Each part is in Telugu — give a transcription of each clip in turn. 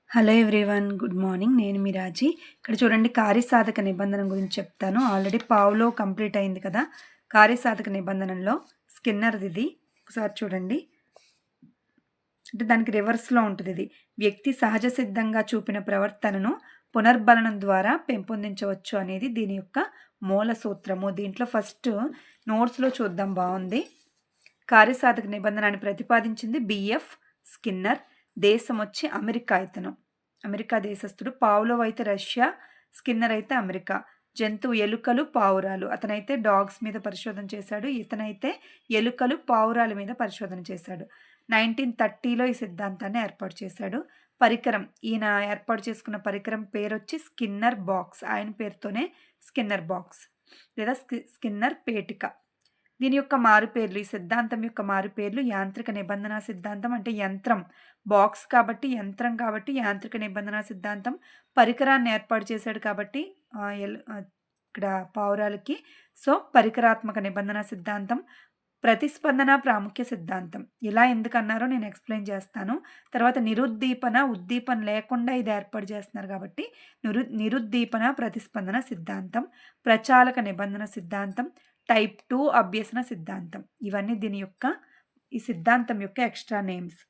Hello everyone. Good morning. నేను మీ రాజీ. ఇక్కడ చూడండి కార్యసాధక నిబంధన గురించి చెప్తాను. ఆల్రెడీ పావులో కంప్లీట్ అయింది కదా! కార్యసాధక నిబంధనలో స్కిన్నర్‌ది ఇది. ఒకసారి చూడండి. అంటే దానికి రివర్స్‌లో ఉంటది ఇది. వ్యక్తి సహజ సిద్ధంగా చూపిన ప్రవర్తనను పునర్బలనం ద్వారా పెంపొందించవచ్చు అనేది దీని యొక్క మూల సూత్రము. దీంట్లో ఫస్ట్ నోట్స్‌లో చూద్దాం బావుంది. కార్యసాధక నిబంధన అని ప్రతిపాదించింది బిఎఫ్ స్కిన్నర్. దేశం వచ్చి అమెరికా ఇతను. అమెరికా దేశస్థుడు. పావులోవ్ అయితే రష్యా, స్కిన్నర్ అయితే అమెరికా. జంతువు ఎలుకలు, పావురాలు. అతనైతే డాగ్స్ మీద పరిశోధన చేశాడు. ఇతనైతే ఎలుకలు, పావురాల మీద పరిశోధన చేశాడు. 1930లో ఈ సిద్ధాంతాన్ని ఏర్పాటు చేశాడు. పరికరం ఈయన ఏర్పాటు చేసుకున్న పరికరం పేరొచ్చి స్కిన్నర్ బాక్స్. ఆయన పేరుతోనే స్కిన్నర్ బాక్స్ లేదా స్కిన్నర్ పేటిక. దీని యొక్క మారుపేర్లు, ఈ సిద్ధాంతం యొక్క మారుపేర్లు యాంత్రిక నిబంధన సిద్ధాంతం అంటే యంత్రం, బాక్స్ కాబట్టి యంత్రం కాబట్టి యాంత్రిక నిబంధన సిద్ధాంతం. పరికరాన్ని ఏర్పాటు చేశాడు కాబట్టి ఇక్కడ పావురాలకి సో పరికరాత్మక నిబంధన సిద్ధాంతం. ప్రతిస్పందన ప్రాముఖ్య సిద్ధాంతం. ఇలా ఎందుకన్నారో నేను ఎక్స్ప్లెయిన్ చేస్తాను. తర్వాత నిరుద్దీపన, ఉద్దీపన లేకుండా ఇది ఏర్పాటు చేస్తున్నారు కాబట్టి నిరుద్దీపన ప్రతిస్పందన సిద్ధాంతం. ప్రచాలక నిబంధన సిద్ధాంతం. టైప్ 2 అభ్యసన సిద్ధాంతం. ఇవన్నీ దీని యొక్క ఈ సిద్ధాంతం యొక్క ఎక్స్ట్రా నేమ్స్.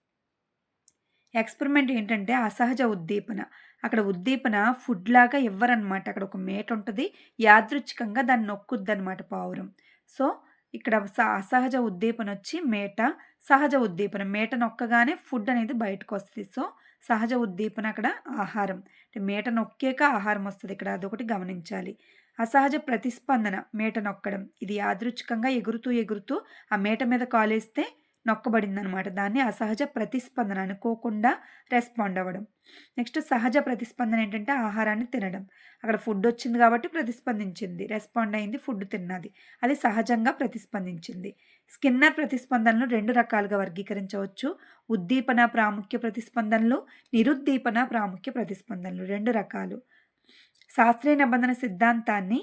ఎక్స్పెరిమెంట్ ఏంటంటే అసహజ ఉద్దీపన. అక్కడ ఉద్దీపన ఫుడ్ లాగా ఇవ్వరనమాట. అక్కడ ఒక మేట ఉంటుంది. యాదృచ్ఛికంగా దాన్ని నొక్కుద్దనమాట పావురం. సో ఇక్కడ అసహజ ఉద్దీపన వచ్చి మేట, సహజ ఉద్దీపన మేట నొక్కగానే ఫుడ్ అనేది బయటకు వస్తుంది. సో సహజ ఉద్దీపన అక్కడ ఆహారం అంటే మేట నొక్కాక ఆహారం వస్తుంది. ఇక్కడ అదొకటి గమనించాలి. అసహజ ప్రతిస్పందన మేట నొక్కడం. ఇది యాదృచ్ఛికంగా ఎగురుతూ ఎగురుతూ ఆ మేట మీద కాలేస్తే నొక్కబడిందనమాట. దాన్ని అసహజ ప్రతిస్పందన, అనుకోకుండా రెస్పాండ్ అవ్వడం. నెక్స్ట్ సహజ ప్రతిస్పందన ఏంటంటే ఆహారాన్ని తినడం. అక్కడ ఫుడ్ వచ్చింది కాబట్టి ప్రతిస్పందించింది, రెస్పాండ్ అయింది, ఫుడ్ తిన్నది, అది సహజంగా ప్రతిస్పందించింది. స్కిన్నర్ ప్రతిస్పందనలు 2 రకాలుగా వర్గీకరించవచ్చు. ఉద్దీపన ప్రాముఖ్య ప్రతిస్పందనలు, నిరుద్దీపన ప్రాముఖ్య ప్రతిస్పందనలు 2 రకాలు. శాస్త్రీయ నిబంధన సిద్ధాంతాన్ని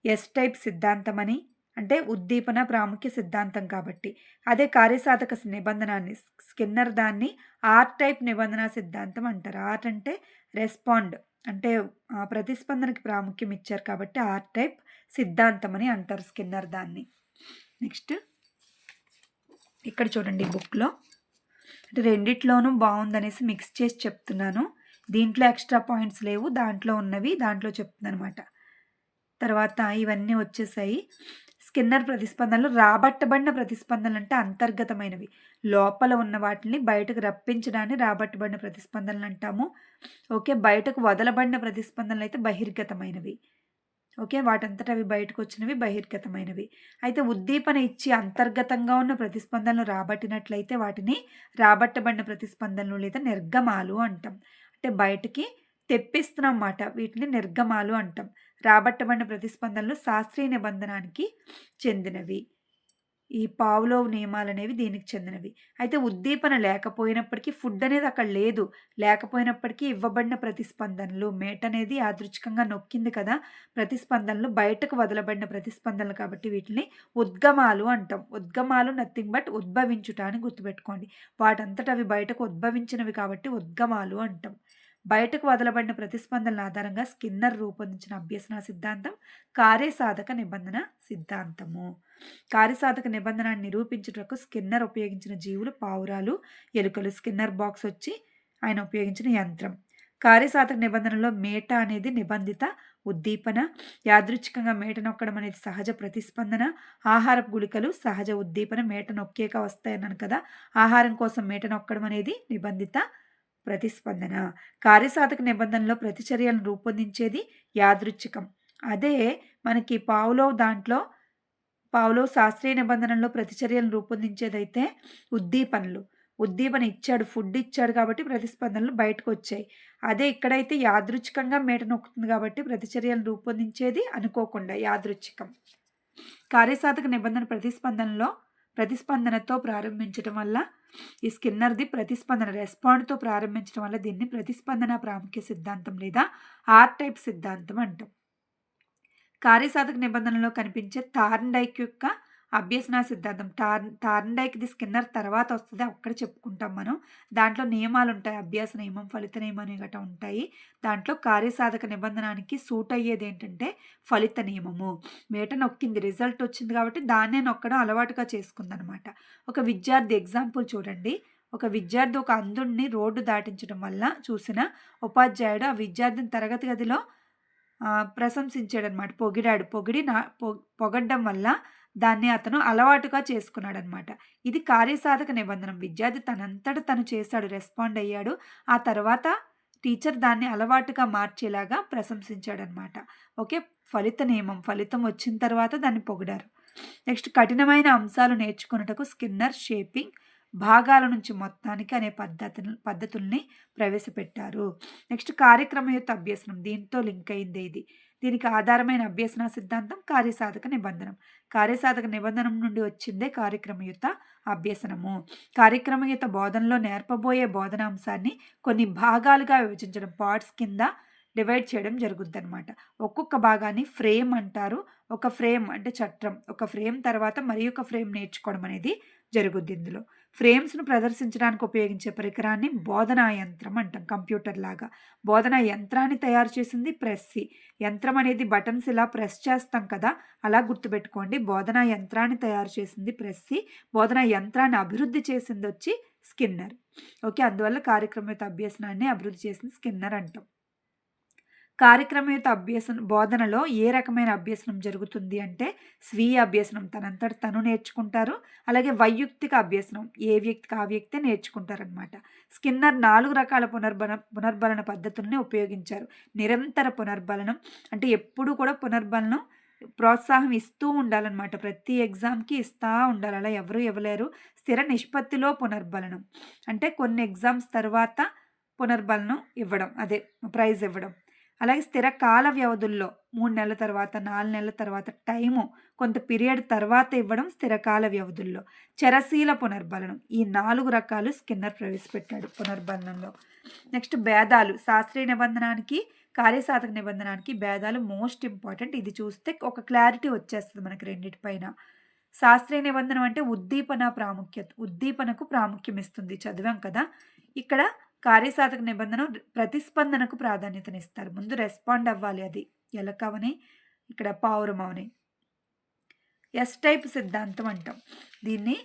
ఎస్ టైప్ సిద్ధాంతం అని, అంటే ఉద్దీపన ప్రాముఖ్య సిద్ధాంతం కాబట్టి. అదే కార్యసాధక నిబంధనాన్ని స్కిన్నర్ దాన్ని ఆర్ టైప్ నిబంధన సిద్ధాంతం అంటారు. ఆర్ అంటే రెస్పాండ్ అంటే ప్రతిస్పందనకి ప్రాముఖ్యం ఇచ్చారు కాబట్టి ఆర్ టైప్ సిద్ధాంతం అని అంటారు స్కిన్నర్ దాన్ని. నెక్స్ట్ ఇక్కడ చూడండి బుక్లో అంటే రెండిట్లోనూ బాగుందనేసి మిక్స్ చేసి చెప్తున్నాను. దీంట్లో ఎక్స్ట్రా పాయింట్స్ లేవు, దాంట్లో ఉన్నవి దాంట్లో చెప్తుంది అనమాట. తర్వాత ఇవన్నీ వచ్చేసాయి. స్కిన్నర్ ప్రతిస్పందనలు రాబట్టబడిన ప్రతిస్పందనలు అంటే అంతర్గతమైనవి, లోపల ఉన్న వాటిని బయటకు రప్పించడాన్ని రాబట్టబడిన ప్రతిస్పందనలు అంటాము. ఓకే, బయటకు వదలబడిన ప్రతిస్పందనలు అయితే బహిర్గతమైనవి. ఓకే, వాటంతట అవి బయటకు వచ్చినవి బహిర్గతమైనవి. అయితే ఉద్దీపన ఇచ్చి అంతర్గతంగా ఉన్న ప్రతిస్పందనలు రాబట్టినట్లయితే వాటిని రాబట్టబడిన ప్రతిస్పందనలు లేదా నిర్గమాలు అంటాం. అంటే బయటికి తెప్పిస్తున్నాం అన్నమాట, వీటిని నిర్గమాలు అంటాం. రాబట్టబడిన ప్రతిస్పందనలు శాస్త్రీయ నిబంధనానికి చెందినవి. ఈ పావ్లోవ్ నియమాలు అనేవి దీనికి చెందినవి. అయితే ఉద్దీపన లేకపోయినప్పటికీ, ఫుడ్ అనేది అక్కడ లేదు, లేకపోయినప్పటికీ ఇవ్వబడిన ప్రతిస్పందనలు, మేట అనేది యాదృచ్ఛికంగా నొక్కింది కదా, ప్రతిస్పందనలు బయటకు వదలబడిన ప్రతిస్పందనలు కాబట్టి వీటిని ఉద్గమాలు అంటాం. ఉద్గమాలు నథింగ్ బట్ ఉద్భవించుట అని గుర్తుపెట్టుకోండి. వాటంతట అవి బయటకు ఉద్భవించినవి కాబట్టి ఉద్గమాలు అంటాం. బయటకు వదలబడిన ప్రతిస్పందనల ఆధారంగా స్కిన్నర్ రూపొందించిన అభ్యసన సిద్ధాంతం కార్యసాధక నిబంధన సిద్ధాంతము. కార్యసాధక నిబంధనను నిరూపించుటకు స్కిన్నర్ ఉపయోగించిన జీవులు పావురాలు, ఎలుకలు. స్కిన్నర్ బాక్స్ వచ్చి ఆయన ఉపయోగించిన యంత్రం. కార్యసాధక నిబంధనలో మేట అనేది నిబంధిత ఉద్దీపన, యాదృచ్ఛికంగా మేట నొక్కడం అనేది సహజ ప్రతిస్పందన, ఆహారపు గుళికలు సహజ ఉద్దీపన, మేట నొక్కేక వస్తాయన్నాను కదా, ఆహారం కోసం మేట నొక్కడం అనేది నిబంధిత ప్రతిస్పందన. కార్యసాధక నిబంధనలో ప్రతిచర్యలను రూపొందించేది యాదృచ్ఛికం. అదే మనకి పావ్లోవ్ శాస్త్రీయ నిబంధనలో ప్రతిచర్యలను రూపొందించేదైతే ఉద్దీపనలు. ఉద్దీపన ఇచ్చాడు, ఫుడ్ ఇచ్చాడు కాబట్టి ప్రతిస్పందనలు బయటకు వచ్చాయి. అదే ఇక్కడైతే యాదృచ్ఛికంగా మేట నొక్కుతుంది కాబట్టి ప్రతిచర్యలను రూపొందించేది అనుకోకుండా యాదృచ్ఛికం. కార్యసాధక నిబంధన ప్రతిస్పందనతో ప్రారంభించడం వల్ల ఈ స్కిన్నర్ది ప్రతిస్పందన రెస్పాండ్తో ప్రారంభించడం వల్ల దీన్ని ప్రతిస్పందన ప్రాముఖ్య సిద్ధాంతం లేదా ఆర్ టైప్ సిద్ధాంతం అంటాం. కార్యసాధక నిబంధనలో కనిపించే థార్న్డైక్ యొక్క అభ్యసనా సిద్ధాంతం టార్న్‌డైక్‌ది స్కిన్నర్ తర్వాత వస్తది. అక్కడ చెప్పుకుంటాం మనం. దాంట్లో నియమాలుంటాయి. అభ్యాస నియమం, ఫలిత నియమం అని గటా ఉంటాయి. దాంట్లో కార్యసాధక నిబంధనానికి సూట్ అయ్యేదేంటంటే ఫలిత నియమము. మీట నొక్కింది రిజల్ట్ వచ్చింది కాబట్టి దాన్నే నొక్కడం అలవాటుగా చేసుకుందనమాట. ఒక విద్యార్థి ఎగ్జాంపుల్ చూడండి. ఒక విద్యార్థి ఒక అంధుడిని రోడ్డు దాటించడం వల్ల చూసిన ఉపాధ్యాయుడు ఆ విద్యార్థిని తరగతి గదిలో ప్రశంసించాడనమాట. పొగిడాడు. పొగిడి నా పొ పొగడ్డం వల్ల దాన్ని అతను అలవాటుగా చేసుకున్నాడనమాట. ఇది కార్యసాధక నిబంధనం. విద్యార్థి తనంతట తను చేశాడు. రెస్పాండ్ అయ్యాడు. ఆ తర్వాత టీచర్ దాన్ని అలవాటుగా మార్చేలాగా ప్రశంసించాడనమాట. ఓకే. ఫలిత నియమం. ఫలితం వచ్చిన తర్వాత దాన్ని పొగిడారు. నెక్స్ట్ కఠినమైన అంశాలు నేర్చుకొనుటకు స్కిన్నర్ షేపింగ్ భాగాల నుంచి మొత్తానికి అనే పద్ధతుల్ని ప్రవేశపెట్టారు. నెక్స్ట్ కార్యక్రమయుత అభ్యసనం. దీంతో లింక్ అయిందే ఇది. దీనికి ఆధారమైన అభ్యసన సిద్ధాంతం కార్యసాధక నిబంధనం. కార్యసాధక నిబంధనం నుండి వచ్చిందే కార్యక్రమయుత అభ్యసనము. కార్యక్రమయుత బోధనలో నేర్పబోయే బోధనాంశాన్ని కొన్ని భాగాలుగా విభజించడం, పార్ట్స్ కింద డివైడ్ చేయడం జరుగుద్దనమాట. ఒక్కొక్క భాగాన్ని ఫ్రేమ్ అంటారు. ఒక ఫ్రేమ్ అంటే చట్రం. ఒక ఫ్రేమ్ తర్వాత మరి ఒక ఫ్రేమ్ నేర్చుకోవడం అనేది జరుగుద్ది ఇందులో. ఫ్రేమ్స్‌ను ప్రదర్శించడానికి ఉపయోగించే పరికరాన్ని బోధనా యంత్రం అంటాం. కంప్యూటర్ లాగా. బోధనా యంత్రాన్ని తయారు చేసింది ప్రెస్సి. యంత్రం అనేది బటన్స్ ఇలా ప్రెస్ చేస్తాం కదా! అలా గుర్తుపెట్టుకోండి. బోధనా యంత్రాన్ని తయారు చేసింది ప్రెస్సి. బోధనా యంత్రాన్ని అభివృద్ధి చేసిందొచ్చి స్కిన్నర్. ఓకే. అందువల్ల కార్యక్రమయుత అభ్యసనాన్ని అభివృద్ధి చేసింది స్కిన్నర్ అంటాం. కార్యక్రమయుత బోధనలో ఏ రకమైన అభ్యసనం జరుగుతుంది అంటే స్వీయ అభ్యసనం. తనంతట తను నేర్చుకుంటారు. అలాగే వైయక్తిక అభ్యసనం. ఏ వ్యక్తికి ఆ వ్యక్తే నేర్చుకుంటారనమాట. స్కిన్నర్ 4 రకాల పునర్బలన పద్ధతుల్ని ఉపయోగించారు. నిరంతర పునర్బలనం అంటే ఎప్పుడూ కూడా పునర్బలనం ప్రోత్సాహం ఇస్తూ ఉండాలనమాట. ప్రతి ఎగ్జామ్‌కి ఇస్తా ఉండాలి. అలా ఎవరు ఇవ్వలేరు. స్థిర నిష్పత్తిలో పునర్బలనం అంటే కొన్ని ఎగ్జామ్స్ తర్వాత పునర్బలనం ఇవ్వడం. అదే ప్రైజ్ ఇవ్వడం. అలాగే స్థిర కాల వ్యవధుల్లో 3 నెలల తర్వాత, 4 నెలల తర్వాత టైము కొంత పీరియడ్ తర్వాత ఇవ్వడం స్థిర కాల వ్యవధుల్లో. చరశీల పునర్బలనం. ఈ 4 రకాలు స్కిన్నర్ ప్రవేశపెట్టాడు పునర్బలనంలో. నెక్స్ట్ భేదాలు. శాస్త్రీయ నిబంధనానికి, కార్యసాధక నిబంధనానికి భేదాలు మోస్ట్ ఇంపార్టెంట్. ఇది చూస్తే ఒక క్లారిటీ వచ్చేస్తది మనకి రెండిటిపైన. శాస్త్రీయ నిబంధనం అంటే ఉద్దీపనకు ప్రాముఖ్యం ఇస్తుంది. చదివాం కదా! ఇక్కడ కార్యసాధక నిబంధన ప్రతిస్పందనకు ప్రాధాన్యతనిస్తారు. ముందు రెస్పాండ్ అవ్వాలి అది. ఎలకవని, ఇక్కడ పావురం అవని. ఎస్ టైప్ సిద్ధాంతం అంటాం. దీన్ని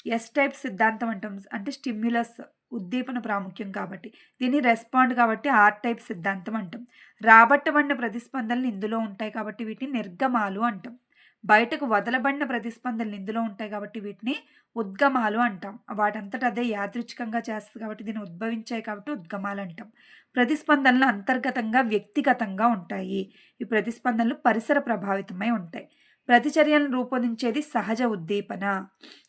ఎస్ టైప్ సిద్ధాంతం అంటాం. అంటే స్టిమ్యులస్ ఉద్దీపన ప్రాముఖ్యం కాబట్టి. దీన్ని రెస్పాండ్ కాబట్టి ఆర్ టైప్ సిద్ధాంతం అంటాం. రాబట్టబడిన ప్రతిస్పందనలు ఇందులో ఉంటాయి కాబట్టి వీటిని నిర్గమాలు అంటాం. బయటకు వదలబడిన ప్రతిస్పందనలు ఇందులో ఉంటాయి కాబట్టి వీటిని ఉద్గమాలు అంటాం. వాటంతట అదే యాదృచ్ఛికంగా చేస్తుంది కాబట్టి దీన్ని ఉద్భవించాయి కాబట్టి ఉద్గమాలు అంటాం. ప్రతిస్పందనలు అంతర్గతంగా, వ్యక్తిగతంగా ఉంటాయి. ఈ ప్రతిస్పందనలు పరిసర ప్రభావితమై ఉంటాయి. ప్రతిచర్యలను రూపొందించేది సహజ ఉద్దీపన.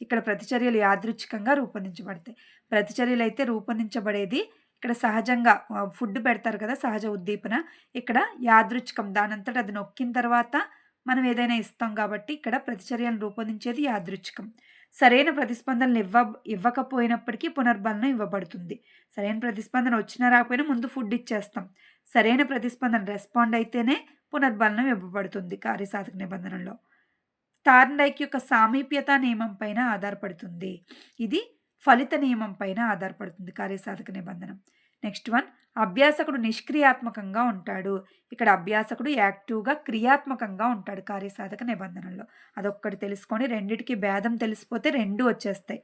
ఇక్కడ ప్రతిచర్యలు యాదృచ్ఛికంగా రూపొందించబడతాయి. ప్రతిచర్యలు అయితే రూపొందించబడేది ఇక్కడ సహజంగా ఫుడ్ పెడతారు కదా! సహజ ఉద్దీపన. ఇక్కడ యాదృచ్ఛికం. దానంతట అది నొక్కిన తర్వాత మనం ఏదైనా ఇస్తాం కాబట్టి ఇక్కడ ప్రతిచర్యలను రూపొందించేది యాదృచ్ఛికం. సరైన ప్రతిస్పందనలు ఇవ్వకపోయినప్పటికీ పునర్బలనం ఇవ్వబడుతుంది. సరైన ప్రతిస్పందన వచ్చినా రాకపోయినా ముందు ఫుడ్ ఇచ్చేస్తాం. సరైన ప్రతిస్పందన రెస్పాండ్ అయితేనే పునర్బలనం ఇవ్వబడుతుంది కార్యసాధక నిబంధనలో. టార్న్డైక్ యొక్క సామీప్యత నియమం పైన ఆధారపడుతుంది. ఇది ఫలిత నియమం పైన ఆధారపడుతుంది కార్యసాధక నిబంధన. నెక్స్ట్ వన్, అభ్యాసకుడు నిష్క్రియాత్మకంగా ఉంటాడు. ఇక్కడ అభ్యాసకుడు యాక్టివ్గా క్రియాత్మకంగా ఉంటాడు కార్యసాధక నిబంధనలో. అదొక్కటి తెలుసుకొని రెండిటికి భేదం తెలిసిపోతే 2 వచ్చేస్తాయి.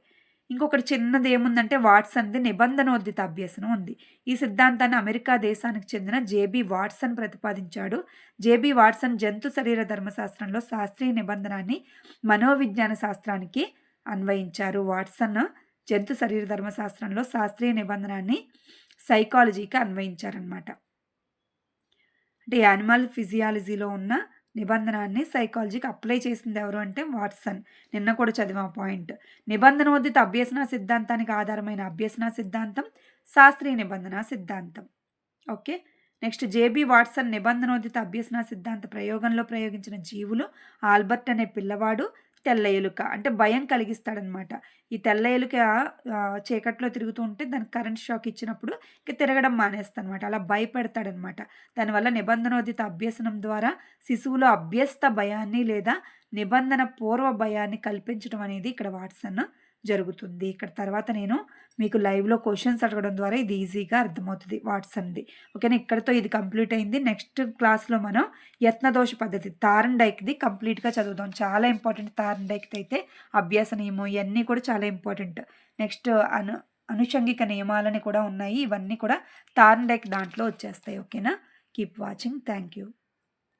ఇంకొకటి చిన్నది ఏముందంటే వాట్సన్ది నిబంధనోద్దిత అభ్యసనం ఉంది. ఈ సిద్ధాంతాన్ని అమెరికా దేశానికి చెందిన జేబీ వాట్సన్ ప్రతిపాదించాడు. జేబీ వాట్సన్ జంతు శరీర ధర్మశాస్త్రంలో శాస్త్రీయ నిబంధనాన్ని మనోవిజ్ఞాన శాస్త్రానికి అన్వయించారు. వాట్సన్ జంతు శరీర ధర్మశాస్త్రంలో శాస్త్రీయ నిబంధనాన్ని సైకాలజీకి అన్వయించారనమాట. అంటే యానిమల్ ఫిజియాలజీలో ఉన్న నిబంధనాన్ని సైకాలజీకి అప్లై చేసింది ఎవరు అంటే వాట్సన్. నిన్న కూడా చదివాం పాయింట్. నిబంధనోదిత అభ్యసన సిద్ధాంతానికి ఆధారమైన అభ్యసన సిద్ధాంతం శాస్త్రీయ నిబంధన సిద్ధాంతం. ఓకే. నెక్స్ట్ జేబీ వాట్సన్ నిబంధనోదిత అభ్యసన సిద్ధాంత ప్రయోగంలో ప్రయోగించిన జీవులు ఆల్బర్ట్ అనే పిల్లవాడు, తెల్ల ఎలుక. అంటే భయం కలిగిస్తాడనమాట. ఈ తెల్ల ఎలుక చీకట్లో తిరుగుతూ ఉంటే దానికి కరెంట్ షాక్ ఇచ్చినప్పుడు ఇక తిరగడం మానేస్తాడనమాట. అలా భయపెడతాడనమాట. దానివల్ల నిబంధనోదిత అభ్యసనం ద్వారా శిశువులో అభ్యస్త భయాన్ని లేదా నిబంధన పూర్వ భయాన్ని కల్పించడం అనేది ఇక్కడ వాట్సన్ జరుగుతుంది. ఇక్కడ తర్వాత నేను మీకు లైవ్‌లో క్వెషన్స్ అడగడం ద్వారా ఇది ఈజీగా అర్థమవుతది వాట్సన్‌ది. ఓకేనా? ఇక్కడితో ఇది కంప్లీట్ అయింది. నెక్స్ట్ క్లాస్‌లో మనం యత్నదోష పద్ధతి తార్ండైక్‌ది కంప్లీట్‌గా చదువుదాం. చాలా ఇంపార్టెంట్ తార్ండైక్‌ది అయితే అభ్యాస నియమం ఇయన్నీ కూడా చాలా ఇంపార్టెంట్. నెక్స్ట్ అనుషంగిక నియమాలని కూడా ఉన్నాయి. ఇవన్నీ కూడా తార్ండైక్ దాంట్లో వచ్చేస్తాయి. ఓకేనా? Keep watching. Thank you.